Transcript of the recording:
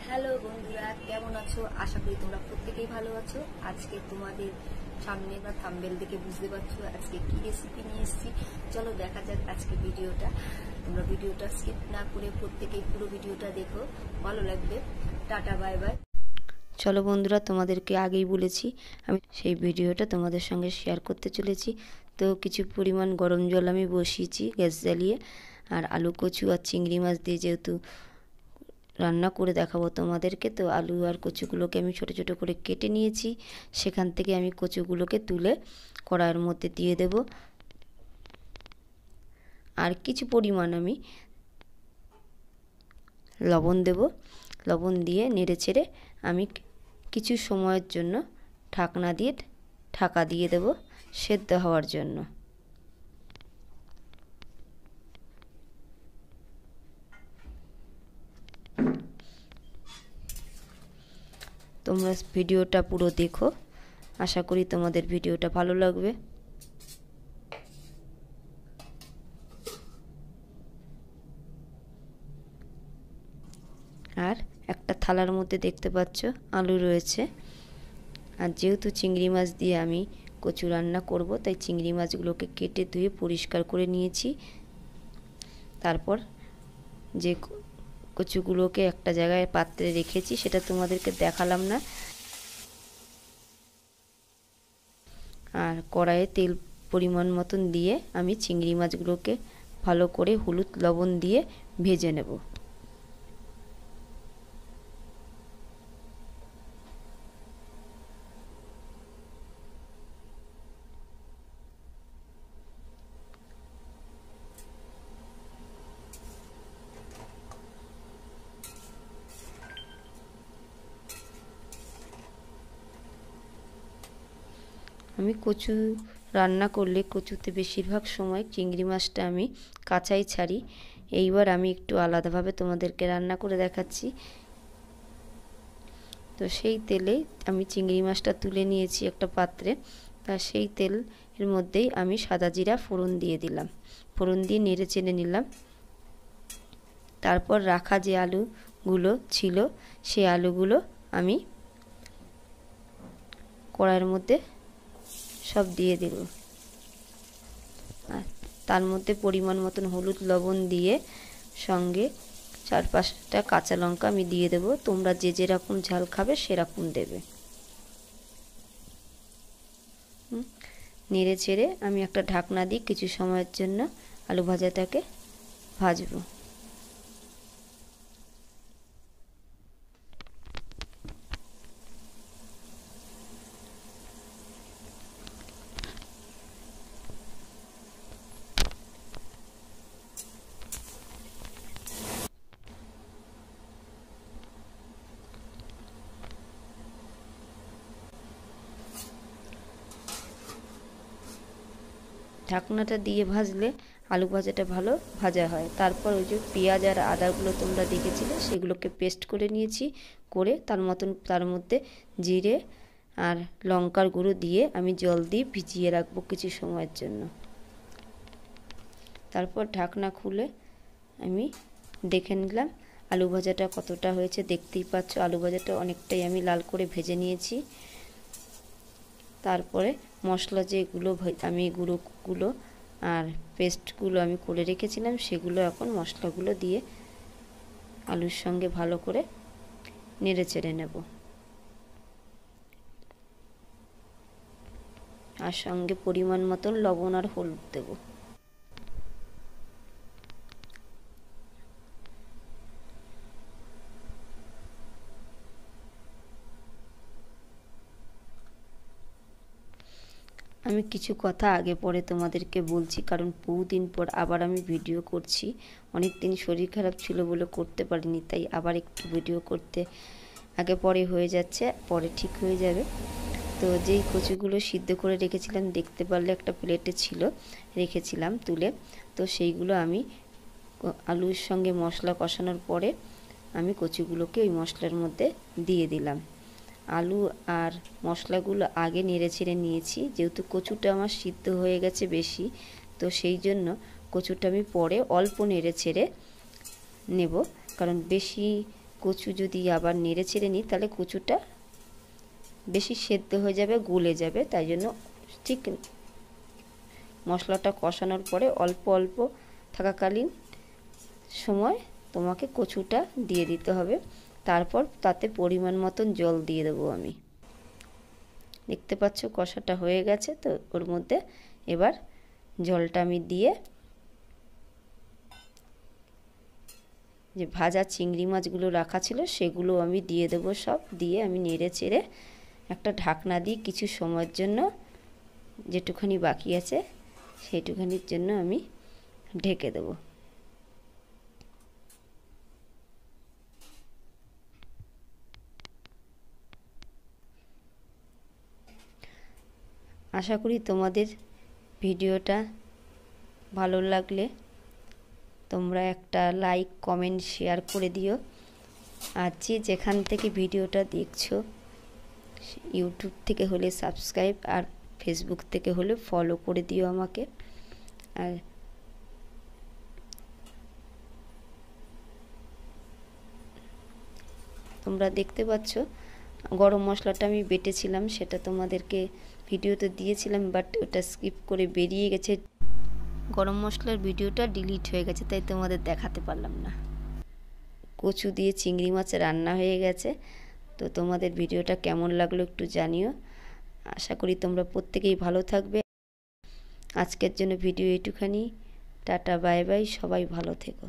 Hello বন্ধুরা, কেমন আছো? আশা করি তোমরা প্রত্যেকেই ভালো আছো। আজকে তোমাদের সামনে বা থাম্বনেল দেখে বুঝতে পারছো আজকে কি রেসিপি নিয়ে এসেছি। চলো দেখা যাক আজকে ভিডিওটা। তোমরা ভিডিওটা স্কিপ না করে প্রত্যেকেই পুরো ভিডিওটা দেখো, ভালো লাগবে। Tata, bye bye. চলো বন্ধুরা, তোমাদেরকে আগেই বলেছি আমি সেই ভিডিওটা তোমাদের সঙ্গে শেয়ার করতে চলেছি। তো কিছু পরিমাণ গরম জল আমি বসিয়েছি গ্যাস জ্বালিয়ে, আর আলু, কচু আর চিংড়ি মাছ দিয়ে যেহেতু রান্না করে দেখাবো তোমাদেরকে, তো আলু আর কচুগুলোকে আমি ছোট ছোট করে কেটে নিয়েছি। সেখান থেকে আমি কচুগুলোকে তুলে কড়াইয়ের মধ্যে দিয়ে দেব, আর কিছু পরিমাণ আমি লবণ দেব। লবণ দিয়ে নেড়ে ছেড়ে আমি কিছু সময়ের জন্য ঢাকা দিয়ে দেব সেদ্ধ হওয়ার জন্য। তোমরা ভিডিওটা পুরো দেখো, আশা করি তোমাদের ভিডিওটা ভালো লাগবে। আর একটা থালার মধ্যে দেখতে পাচ্ছ আলু রয়েছে, আর যেহেতু চিংড়ি মাছ দিয়ে আমি কচু রান্না করব, তাই চিংড়ি মাছগুলোকে কেটে ধুয়ে পরিষ্কার করে নিয়েছি। তারপর যে কচুগুলোকে একটা জায়গায় পাত্রে রেখেছি সেটা তোমাদেরকে দেখালাম না। আর কড়াইয়ে তেল পরিমাণ মতন দিয়ে আমি চিংড়ি মাছগুলোকে ভালো করে হলুদ লবণ দিয়ে ভেজে নেব। আমি কচু রান্না করলে কচুতে বেশিরভাগ সময় চিংড়ি মাছটা আমি কাঁচাই ছাড়ি। এইবার আমি একটু আলাদাভাবে তোমাদেরকে রান্না করে দেখাচ্ছি। তো সেই তেলে আমি চিংড়ি মাছটা তুলে নিয়েছি একটা পাত্রে। তা সেই তেলের মধ্যেই আমি সাদা জিরা ফোড়ন দিয়ে দিলাম। ফোড়ন দিয়ে নেড়ে চেড়ে নিলাম। তারপর রাখা যে আলুগুলো ছিল সেই আলুগুলো আমি কড়াইয়ের মধ্যে সব দিয়ে দেব। আর তার মধ্যে পরিমাণ মতন হলুদ লবণ দিয়ে সঙ্গে 4-5টা কাঁচা লঙ্কা আমি দিয়ে দেব। তোমরা যে যেরকম ঝাল খাবে সেরকম দেবে। নেড়ে ছেড়ে আমি একটা ঢাকনা দিই কিছু সময়ের জন্য আলু ভাজাটাকে ভাজবো। ঢাকনাটা দিয়ে ভাজলে আলু ভাজাটা ভালো ভাজা হয়। তারপর ওই যে পেঁয়াজ আর আদাগুলো তোমরা দেখেছিলে সেগুলোকে পেস্ট করে নিয়েছি, করে তার মধ্যে জিরে আর লঙ্কার গুঁড়ো দিয়ে আমি জল দিয়ে ভিজিয়ে রাখবো কিছু সময়ের জন্য। তারপর ঢাকনা খুলে আমি দেখে নিলাম আলু ভাজাটা কতটা হয়েছে। দেখতেই পাচ্ছ আলু ভাজাটা অনেকটাই আমি লাল করে ভেজে নিয়েছি। তারপরে মশলা যেগুলো আমি গুঁড়োগুলো আর পেস্টগুলো আমি করে রেখেছিলাম সেগুলো এখন মশলাগুলো দিয়ে আলুর সঙ্গে ভালো করে নেড়ে চেড়ে নেব। আর সঙ্গে পরিমাণ মতন লবণ আর হলুদ দেব। আমি কিছু কথা আগে পরে তোমাদেরকে বলছি, কারণ বহুদিন পর আবার আমি ভিডিও করছি। অনেক দিন শরীর খারাপ ছিল বলে করতে পারিনি, তাই আবার একটু ভিডিও করতে আগে পরে হয়ে যাচ্ছে, পরে ঠিক হয়ে যাবে। তো যেই কচুগুলো সিদ্ধ করে রেখেছিলাম দেখতে পারলে একটা প্লেটে ছিল, রেখেছিলাম তুলে। তো সেইগুলো আমি আলুর সঙ্গে মশলা কষানোর পরে আমি কচুগুলোকে ওই মশলার মধ্যে দিয়ে দিলাম। আলু আর মশলাগুলো আগে নেড়ে ছেড়ে নিয়েছি, যেহেতু কচুটা আমার সিদ্ধ হয়ে গেছে বেশি, তো সেই জন্য কচুটা আমি পরে অল্প নেড়ে ছেড়ে নেব, কারণ বেশি কচু যদি আবার নেড়ে ছেড়ে নিই তাহলে কচুটা বেশি সেদ্ধ হয়ে যাবে, গলে যাবে। তাই জন্য ঠিক মশলাটা কষানোর পরে অল্প অল্প থাকাকালীন সময় তোমাকে কচুটা দিয়ে দিতে হবে। তারপর তাতে পরিমাণ মতন জল দিয়ে দেবো আমি। দেখতে পাচ্ছ কষাটা হয়ে গেছে, তো ওর মধ্যে এবার জলটা আমি দিয়ে যে ভাজা চিংড়ি মাছগুলো রাখা ছিল সেগুলো আমি দিয়ে দেবো। সব দিয়ে আমি নেড়ে চেড়ে একটা ঢাকনা দিয়ে কিছু সময়ের জন্য, যেটুখানি বাকি আছে সেইটুখানির জন্য আমি ঢেকে দেবো। আশা করি তোমাদের ভিডিওটা ভালো লাগলে তোমরা একটা লাইক, কমেন্ট, শেয়ার করে দিও। আর যে যেখান থেকে ভিডিওটা দেখছো, ইউটিউব থেকে হলে সাবস্ক্রাইব, আর ফেসবুক থেকে হলে ফলো করে দিও আমাকে। আর তোমরা দেখতে পাচ্ছ গরম মশলাটা আমি বেটেছিলাম, সেটা তোমাদেরকে ভিডিওতে দিয়েছিলাম, বাট ওটা স্কিপ করে বেরিয়ে গেছে। গরম মশলার ভিডিওটা ডিলিট হয়ে গেছে, তাই তোমাদের দেখাতে পারলাম না। কচু দিয়ে চিংড়ি মাছ রান্না হয়ে গেছে। তো তোমাদের ভিডিওটা কেমন লাগলো একটু জানিও। আশা করি তোমরা প্রত্যেকেই ভালো থাকবে। আজকের জন্য ভিডিও এটুখানি। টাটা, বাই বাই, সবাই ভালো থেকো।